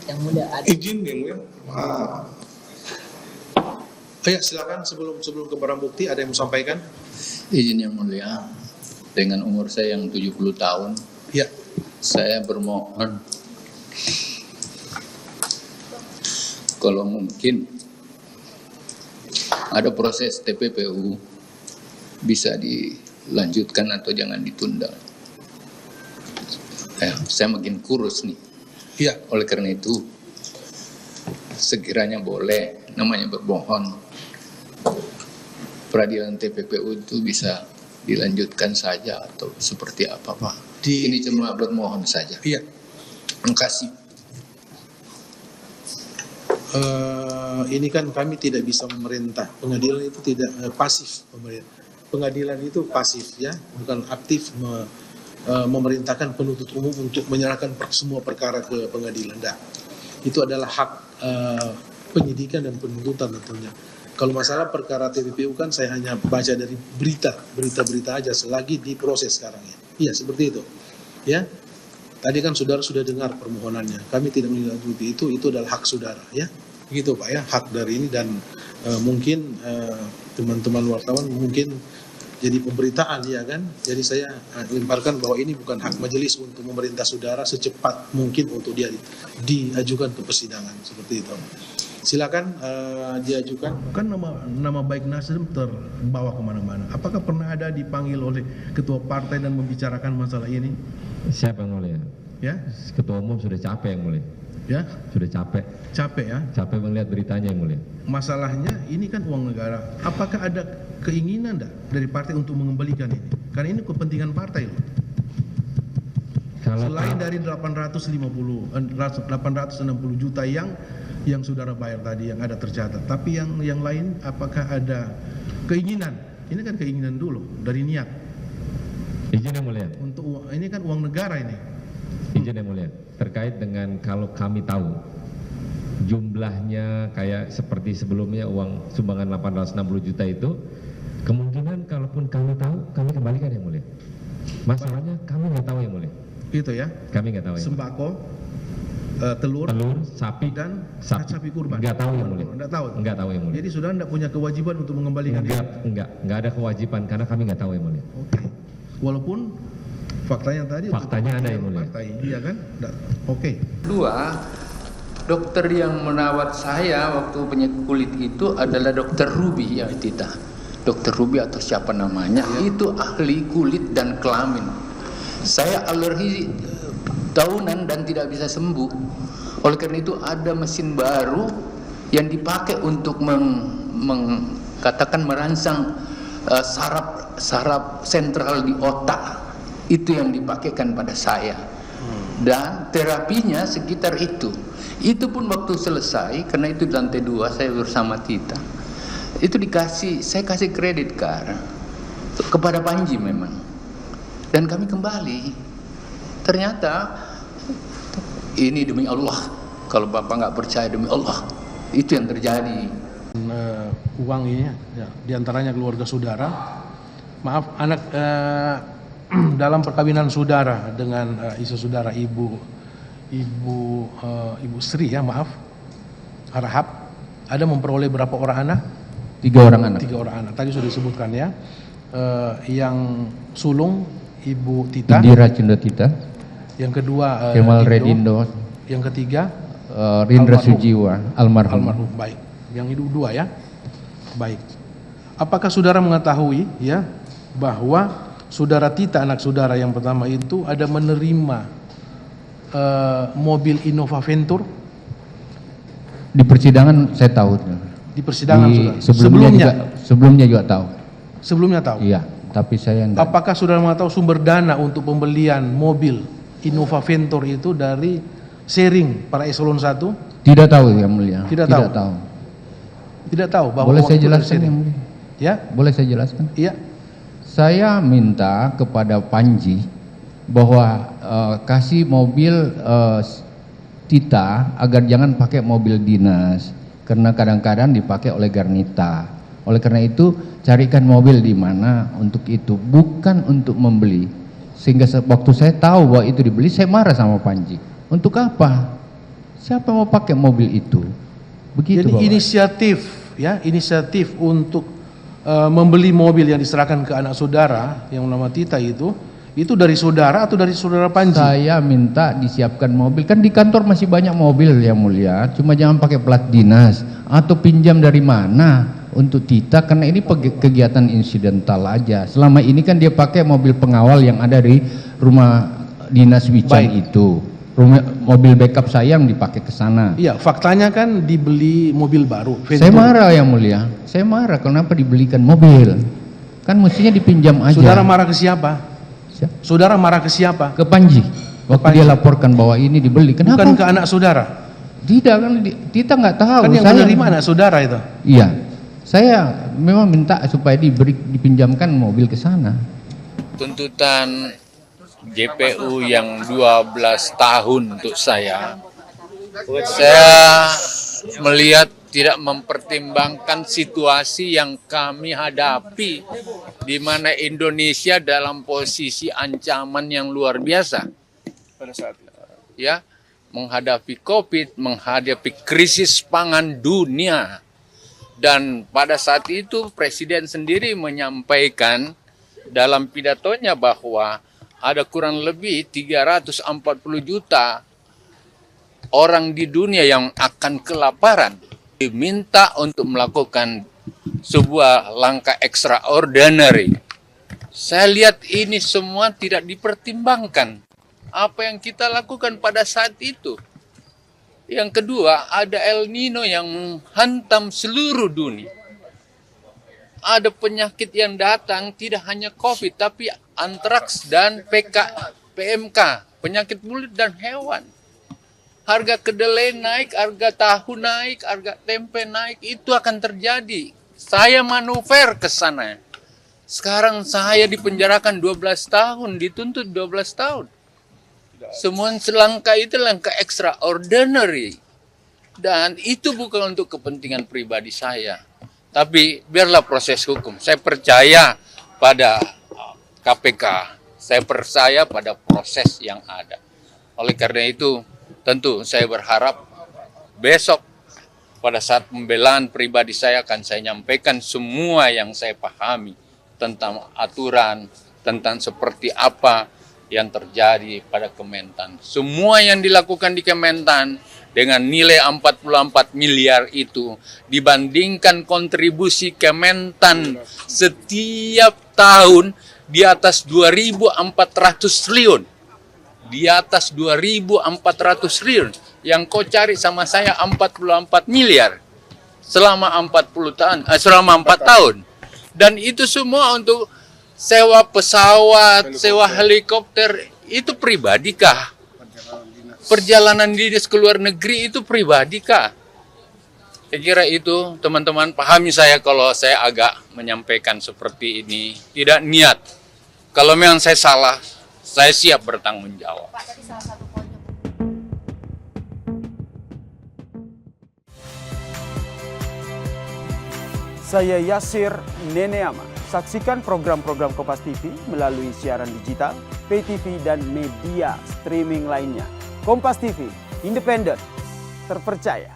Yang mulia ada. Izin yang mulia. Ya silakan, sebelum ke barang bukti ada yang mau sampaikan? Izin yang mulia, dengan umur saya yang 70 tahun, Ya. saya bermohon kalau mungkin ada proses TPPU bisa dilanjutkan atau jangan ditunda. Saya makin kurus nih. Ya. Oleh karena itu, sekiranya boleh, namanya bermohon, peradilan TPPU itu bisa dilanjutkan saja atau seperti apa, Pak? Ini cuma bermohon saja. Iya. Terima kasih. Ini kan kami tidak bisa memerintah. Pengadilan itu tidak pasif. Pengadilan itu pasif, ya, bukan aktif memerintahkan penuntut umum untuk menyerahkan semua perkara ke pengadilan. Nah, itu adalah hak penyidikan dan penuntutan tentunya. Kalau masalah perkara TPPU kan saya hanya baca dari berita aja selagi diproses sekarang ya. Iya, seperti itu. Ya. Tadi kan saudara sudah dengar permohonannya. Kami tidak menindaklanjuti itu adalah hak saudara ya. Begitu Pak ya, hak dari ini dan mungkin teman-teman wartawan mungkin jadi pemberitaan ya kan. Jadi saya lemparkan bahwa ini bukan hak majelis untuk memerintah saudara secepat mungkin untuk dia diajukan ke persidangan seperti itu. Silakan diajukan. Kan nama baik Nasdem terbawa kemana-mana. Apakah pernah ada dipanggil oleh ketua partai dan membicarakan masalah ini? Siapa yang mulia? Ya, Ketua umum sudah capek yang mulia. ya, Sudah capek. capek ya. Capek melihat beritanya yang mulia. Masalahnya ini kan uang negara. Apakah ada keinginan enggak dari partai untuk mengembalikan ini? Karena ini kepentingan partai loh. Selain dari 860 juta yang saudara bayar tadi yang ada tercatat, tapi yang lain apakah ada keinginan? Ini kan keinginan dulu dari niat. Izin yang mulia. Untuk ini kan uang negara ini. Izin yang mulia. Terkait dengan kalau kami tahu jumlahnya kayak seperti sebelumnya uang sumbangan 860 juta itu, kemungkinan kalaupun kami tahu kami kembalikan yang mulia. Masalahnya kami nggak tahu yang mulia. Gitu ya. Kami nggak tahu yang mulia. Sembako, telur, sapi dan sapi kurban. Nggak tahu yang mulia. Nggak tahu. Nggak tahu yang mulia. Jadi saudara nggak punya kewajiban untuk mengembalikan ini. Nggak ada kewajiban karena kami nggak tahu yang mulia. Oke. Walaupun faktanya tadi Faktanya ada yang mulia. partai, iya kan? Oke. Kedua, dokter yang merawat saya waktu penyakit kulit itu adalah dokter Ruby ya Tita. Dokter Ruby atau siapa namanya, itu ahli kulit dan kelamin. Saya alergi tahunan dan tidak bisa sembuh. Oleh karena itu ada mesin baru yang dipakai untuk katakan merangsang saraf sentral di otak. Itu yang dipakaikan pada saya. Dan terapinya sekitar itu. Itu pun waktu selesai, karena itu di lantai 2 saya bersama Tita. Itu saya kasih kredit card kepada Panji memang. Dan kami kembali. Ternyata ini demi Allah. Kalau Bapak nggak percaya demi Allah, itu yang terjadi. Uang ini ya, diantaranya keluarga saudara. Maaf, anak dalam perkawinan saudara dengan istri saudara ibu Sri ya, maaf, Harahap, ada memperoleh berapa orang anak? 3 orang anak. 3 orang anak. Tadi sudah disebutkan ya. Yang sulung Ibu Tita. Indira Cinda Tita. Yang kedua Kemal Redindo. Yang ketiga Rindra Sujiwa, almarhum. Baik. Yang itu 2 ya. Baik. Apakah saudara mengetahui ya bahwa saudara Tita, anak saudara yang pertama itu ada menerima mobil Innova Venture? Di persidangan saya tahu. Di persidangan Sebelumnya juga tahu. Sebelumnya tahu? Iya, tapi saya enggak. Apakah saudara mengetahui sumber dana untuk pembelian mobil Innova Venture itu dari sharing para eselon 1? Tidak tahu yang mulia. Tidak tahu. Tidak tahu bahwa boleh uang saya itu dari jelaskan sharing. yang mulia? Ya? Boleh saya jelaskan? Iya. Saya minta kepada Panji bahwa kasih mobil Tita agar jangan pakai mobil dinas karena kadang-kadang dipakai oleh Garnita. Oleh karena itu carikan mobil di mana untuk itu, bukan untuk membeli. Sehingga waktu saya tahu bahwa itu dibeli, saya marah sama Panji. Untuk apa? Siapa mau pakai mobil itu? Begitu, Jadi Bapak. inisiatif untuk membeli mobil yang diserahkan ke anak saudara yang nama Tita itu dari saudara atau dari saudara Panji? Saya minta disiapkan mobil, kan di kantor masih banyak mobil yang mulia, cuma jangan pakai plat dinas atau pinjam dari mana untuk Tita, karena ini kegiatan insidental aja. Selama ini kan dia pakai mobil pengawal yang ada di rumah dinas Wican itu. Mobil backup saya yang dipakai ke sana. Iya, faktanya kan dibeli mobil baru. Saya marah yang mulia, saya marah kenapa dibelikan mobil, kan mestinya dipinjam aja. Saudara marah ke siapa? Saudara marah ke siapa? Ke Panji, waktu dia laporkan bahwa ini dibeli. Kenapa? Bukan ke anak saudara? Tidak, kan kita nggak tahu. Kan yang menerima anak saudara itu. Iya, saya memang minta supaya dipinjamkan mobil ke sana. Tuntutan JPU yang 12 tahun untuk saya melihat tidak mempertimbangkan situasi yang kami hadapi, di mana Indonesia dalam posisi ancaman yang luar biasa. Pada saat ya, menghadapi COVID, menghadapi krisis pangan dunia. Dan pada saat itu Presiden sendiri menyampaikan dalam pidatonya bahwa ada kurang lebih 340 juta orang di dunia yang akan kelaparan. Diminta untuk melakukan sebuah langkah extraordinary. Saya lihat ini semua tidak dipertimbangkan. Apa yang kita lakukan pada saat itu. Yang kedua, ada El Nino yang menghantam seluruh dunia. Ada penyakit yang datang, tidak hanya COVID, tapi antraks dan PMK, penyakit mulut dan hewan. Harga kedelai naik, harga tahu naik, harga tempe naik, itu akan terjadi. Saya manuver ke sana. Sekarang saya dipenjarakan 12 tahun, dituntut 12 tahun. Semua langkah itu langkah extraordinary. Dan itu bukan untuk kepentingan pribadi saya. Tapi biarlah proses hukum. Saya percaya pada KPK. Saya percaya pada proses yang ada. Oleh karena itu, tentu saya berharap besok pada saat pembelaan pribadi saya akan saya nyampaikan semua yang saya pahami tentang aturan, tentang seperti apa yang terjadi pada Kementan. Semua yang dilakukan di Kementan dengan nilai 44 miliar itu dibandingkan kontribusi Kementan setiap tahun di atas 2.400 triliun. Di atas 2.400 triliun. Yang kau cari sama saya 44 miliar selama 4 tahun. Dan itu semua untuk sewa pesawat, sewa helikopter, itu pribadikah? Perjalanan dinas ke luar negeri itu pribadikah? Saya kira itu teman-teman pahami saya kalau saya agak menyampaikan seperti ini. Tidak niat. Kalau memang saya salah, saya siap bertanggung jawab. Pak, tadi salah satu poinnya. Saya Yasir Neneama. Saksikan program-program Kompas TV melalui siaran digital, pay TV, dan media streaming lainnya. Kompas TV, independen, terpercaya.